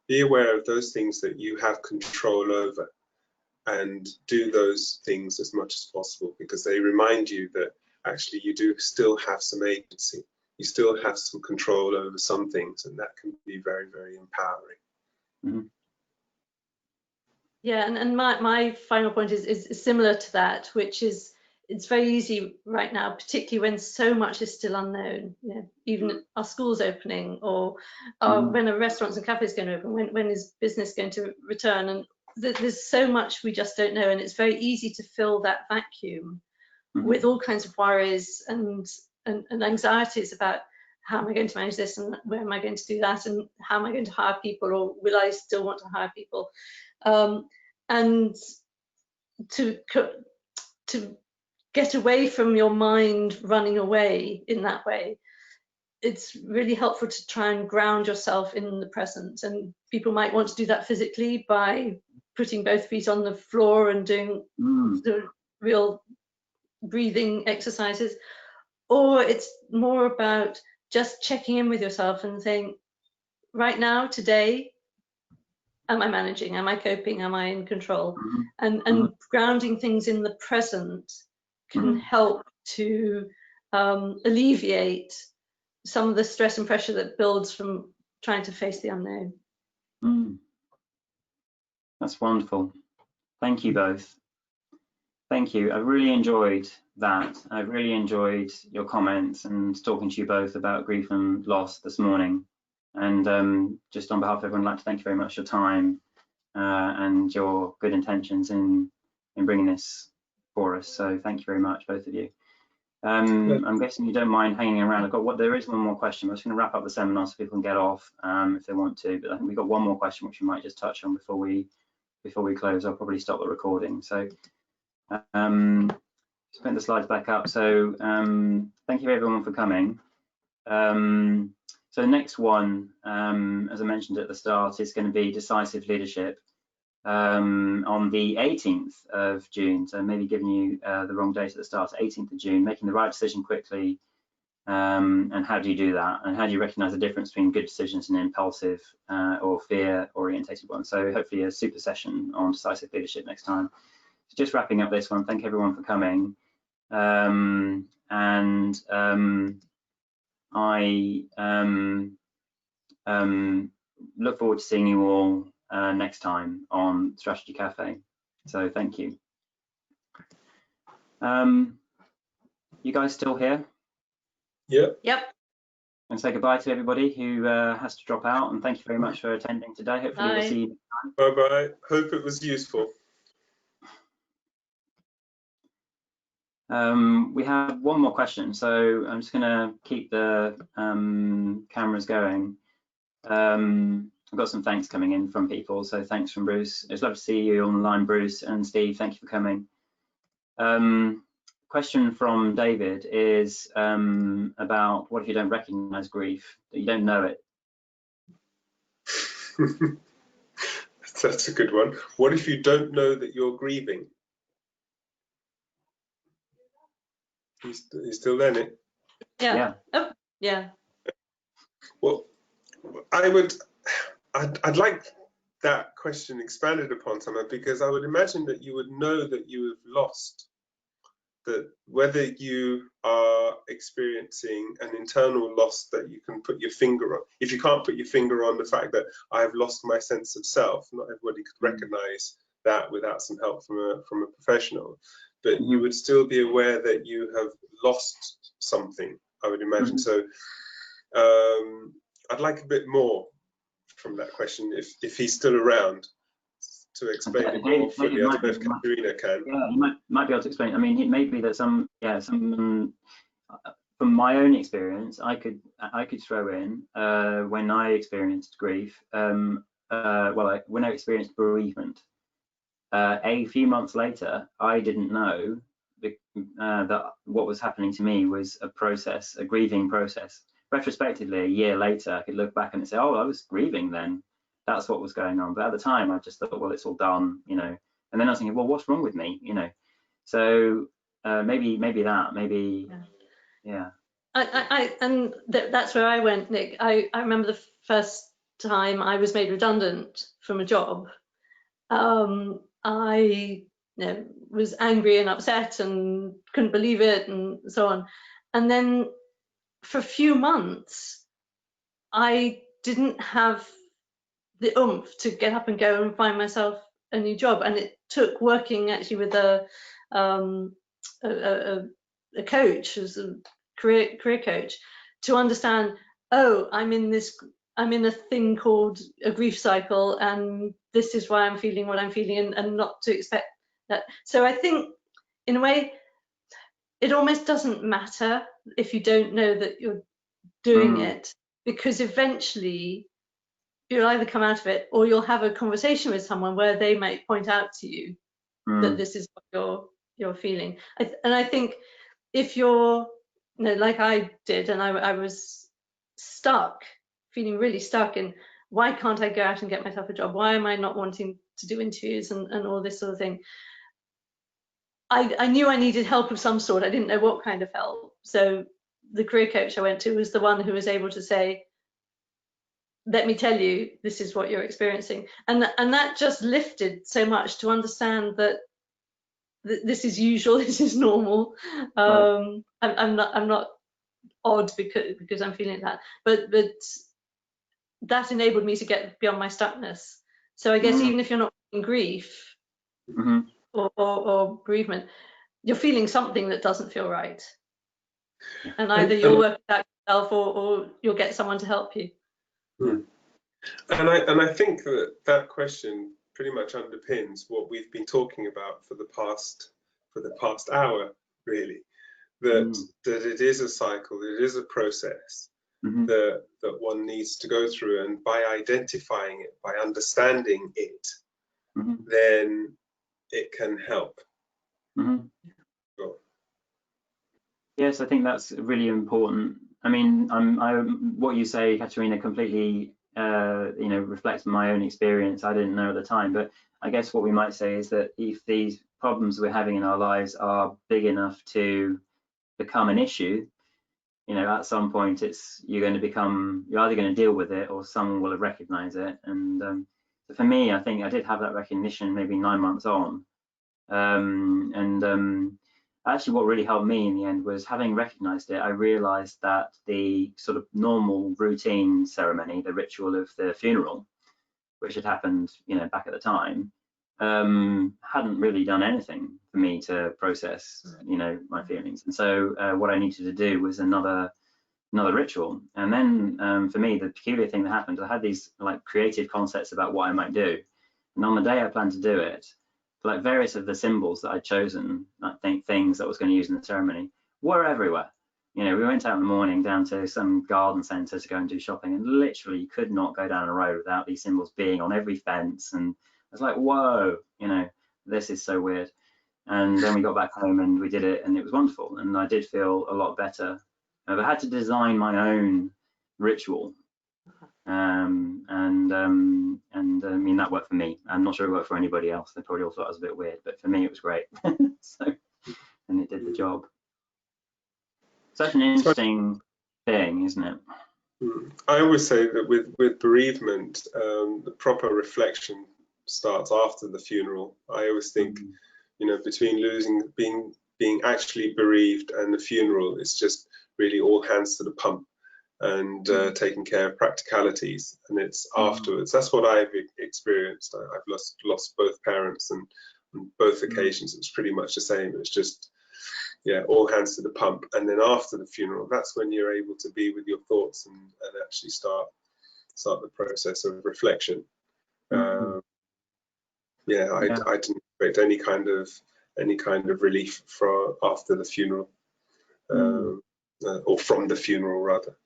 Be aware of those things that you have control over, and do those things as much as possible, because they remind you that actually you do still have some agency. You still have some control over some things, and that can be very, very empowering. Mm-hmm. Yeah, and my final point is similar to that, which is it's very easy right now, particularly when so much is still unknown. You know, even our schools opening, or when a restaurants and cafes going to open, when is business going to return, and there's so much we just don't know, and it's very easy to fill that vacuum with all kinds of worries and anxieties about how am I going to manage this, and where am I going to do that, and how am I going to hire people, or will I still want to hire people? And to get away from your mind running away in that way, it's really helpful to try and ground yourself in the present. And people might want to do that physically by putting both feet on the floor and doing the real breathing exercises, or it's more about just checking in with yourself and saying, right now, today, am I managing? Am I coping? Am I in control? And grounding things in the present can help to alleviate some of the stress and pressure that builds from trying to face the unknown. That's wonderful. Thank you both. Thank you. I really enjoyed that. I really enjoyed your comments and talking to you both about grief and loss this morning. And just on behalf of everyone, I'd like to thank you very much for your time and your good intentions in bringing this for us. So thank you very much, both of you. I'm guessing you don't mind hanging around. There is one more question. We're just going to wrap up the seminar so people can get off if they want to. But I think we've got one more question which we might just touch on before we close. I'll probably stop the recording. So just putting the slides back up. So thank you everyone for coming. So the next one, as I mentioned at the start, is going to be decisive leadership on the 18th of June. So maybe giving you the wrong date at the start, 18th of June, making the right decision quickly. And how do you do that? And how do you recognize the difference between good decisions and impulsive or fear-orientated ones? So hopefully a super session on decisive leadership next time. So just wrapping up this one, thank everyone for coming. I look forward to seeing you all next time on Strategy Café. So thank you. You guys still here? Yep. And say goodbye to everybody who has to drop out, and thank you very much for attending today. Hopefully we'll see you next time. Bye-bye. Hope it was useful. We have one more question, so I'm just going to keep the cameras going. I've got some thanks coming in from people, so thanks from Bruce. It's lovely to see you online, Bruce, and Steve, thank you for coming. Question from David is about what if you don't recognize grief, that you don't know it? That's a good one. What if you don't know that you're grieving? You still there, Nick? Yeah. Oh, yeah. Well, I'd like that question expanded upon somewhere, because I would imagine that you would know that you have lost, that whether you are experiencing an internal loss that you can put your finger on. If you can't put your finger on the fact that I've lost my sense of self, not everybody could recognize that without some help from a professional, but you would still be aware that you have lost something, I would imagine. So I'd like a bit more from that question, if he's still around, to explain it more fully. I don't know if Katerina can. Yeah, you might be able to explain. I mean, it may be that some from my own experience, I could throw in when I experienced grief. When I experienced bereavement, a few months later, I didn't know that what was happening to me was a grieving process. Retrospectively, a year later, I could look back and say, oh, I was grieving then. That's what was going on. But at the time, I just thought, well, it's all done, you know. And then I was thinking, well, what's wrong with me, you know? So maybe yeah. That's where I went, Nick. I remember the first time I was made redundant from a job. I was angry and upset and couldn't believe it and so on. And then for a few months, I didn't have the oomph to get up and go and find myself a new job. And it took working actually with a coach, as a career coach, to understand, oh, I'm in a thing called a grief cycle, and this is why I'm feeling what I'm feeling, and not to expect that. So I think, in a way, it almost doesn't matter if you don't know that you're doing it, because eventually you'll either come out of it, or you'll have a conversation with someone where they might point out to you that this is what you're feeling. And I think if you're, like I did, and I was stuck, feeling really stuck in, why can't I go out and get myself a job? Why am I not wanting to do interviews and all this sort of thing? I knew I needed help of some sort. I didn't know what kind of help. So the career coach I went to was the one who was able to say, let me tell you, this is what you're experiencing. And that just lifted so much, to understand that this is usual, this is normal. Right. I'm not odd because I'm feeling that, but that enabled me to get beyond my stuckness. So I guess even if you're not in grief or bereavement, you're feeling something that doesn't feel right, and either you'll work it out yourself or you'll get someone to help you. And I think that question pretty much underpins what we've been talking about for the past hour, really. That it is a cycle, it is a process that one needs to go through, and by identifying it, by understanding it, then it can help. Sure. Yes, I think that's really important. I mean, what you say, Katerina, completely reflects my own experience. I didn't know at the time, but I guess what we might say is that if these problems we're having in our lives are big enough to become an issue, at some point you're either going to deal with it, or someone will have recognized it. And so for me, I think I did have that recognition maybe 9 months on. Actually what really helped me in the end was, having recognized it, I realized that the sort of normal routine ceremony, the ritual of the funeral, which had happened, back at the time, hadn't really done anything for me to process, my feelings. And so what I needed to do was another ritual. And then for me, the peculiar thing that happened, I had these like creative concepts about what I might do. And on the day I planned to do it, like various of the symbols that I'd chosen, I think things that I was going to use in the ceremony, were everywhere. We went out in the morning down to some garden centre to go and do shopping, and literally you could not go down a road without these symbols being on every fence. And I was like, whoa, this is so weird. And then we got back home and we did it, and it was wonderful. And I did feel a lot better. I had to design my own ritual. I mean, that worked for me. I'm not sure it worked for anybody else. They probably all thought it was a bit weird, but for me it was great. And it did the job. Such an interesting thing, isn't it? I always say that with bereavement, the proper reflection starts after the funeral. I always think, between being actually bereaved and the funeral, it's just really all hands to the pump, and taking care of practicalities, and it's afterwards. That's what I've experienced. I've lost both parents, and on both occasions it was pretty much the same. It was just, all hands to the pump. And then after the funeral, that's when you're able to be with your thoughts and actually start the process of reflection. I didn't expect any kind of relief after the funeral, or from the funeral rather.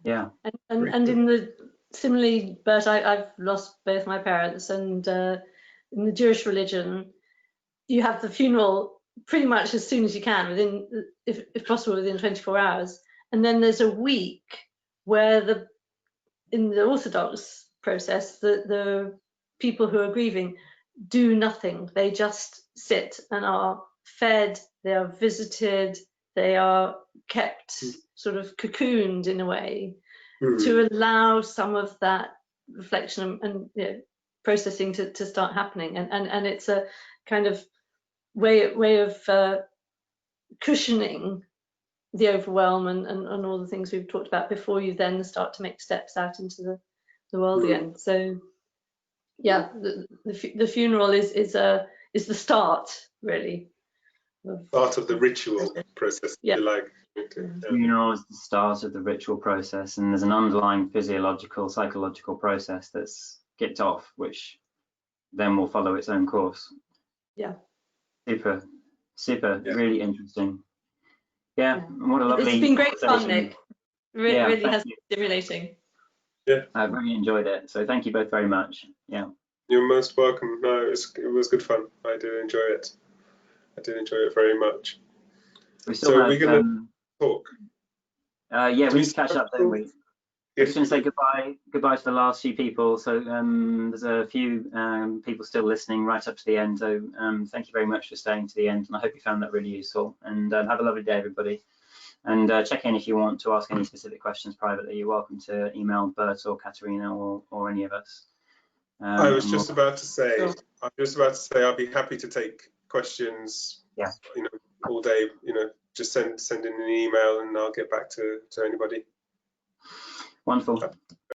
Yeah. And in the similarly, Bert, I've lost both my parents, and in the Jewish religion, you have the funeral pretty much as soon as you can, if possible, within 24 hours. And then there's a week where in the Orthodox process, the people who are grieving do nothing. They just sit and are fed, they are visited, they are kept sort of cocooned in a way to allow some of that reflection and processing to start happening. And it's a kind of way of cushioning the overwhelm and all the things we've talked about before you then start to make steps out into the world again. So yeah, the funeral is the start, really. Part of the ritual process, if you like. Funeral is the start of the ritual process, and there's an underlying physiological, psychological process that's kicked off, which then will follow its own course. Yeah. Super, really interesting. Yeah, what a lovely. It's been great fun, Nick. Really has been stimulating. Yeah, I've really enjoyed it. So thank you both very much. Yeah. You're most welcome. No, it was good fun. I did enjoy it. I did enjoy it very much. We still have, we're going to talk. Yeah, we need to catch up, don't we? I'm just going to say goodbye to the last few people. So there's a few people still listening right up to the end. So thank you very much for staying to the end, and I hope you found that really useful. And have a lovely day, everybody. And check in if you want to ask any specific questions privately. You're welcome to email Bert or Katerina or any of us. I was just about to say, I'll be happy to take questions. Yeah. All day. Just send in an email, and I'll get back to anybody. Wonderful.